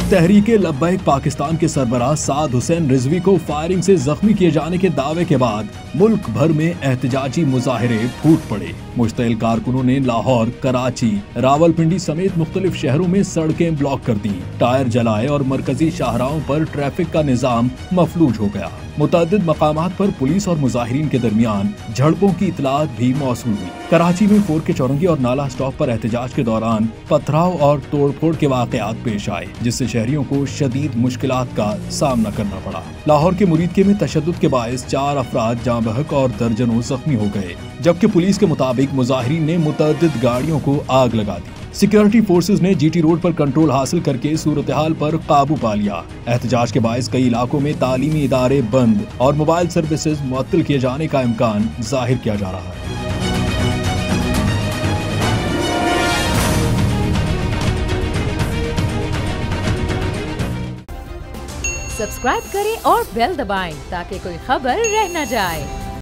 तहरीके लब्बैक पाकिस्तान के सरबराह साद हुसैन रिजवी को फायरिंग से जख्मी किए जाने के दावे के बाद मुल्क भर में एहतजाजी मुजाहिरे फूट पड़े। मुश्तइल कारकुनों ने लाहौर, कराची, रावलपिंडी समेत मुख्तलिफ शहरों में सड़कें ब्लॉक कर दी, टायर जलाए और मरकजी शाहराहों पर ट्रैफिक का निजाम मफलूज हो गया। मुतअद्दिद मकामात पर पुलिस और मुजाहिरीन के दरमियान झड़पों की इतलात भी मौसूल हुई। कराची में फोर के चौरंगी और नाला स्टॉप पर एहतजाज के दौरान पथराव और तोड़फोड़ के वाकयात पेश आए, जिससे शहरियों को शदीद मुश्किलात का सामना करना पड़ा। लाहौर के मुरीदके में तशद्दुद के बायस 4 अफराद जाँ बहक और दर्जनों जख्मी हो गए, जबकि पुलिस के मुताबिक मुजाहिरीन ने मुतअद्दिद गाड़ियों को आग लगा दी। सिक्योरिटी फोर्सेज ने जीटी रोड पर कंट्रोल हासिल करके सूरत हाल पर काबू पा लिया। एहतजाज के बायस कई इलाकों में तालीमी इदारे बंद और मोबाइल सर्विसेज मुअत्तल किए जाने का इम्कान जाहिर किया जा रहा है। सब्सक्राइब करें और बेल दबाएं ताकि कोई खबर रह न जाए।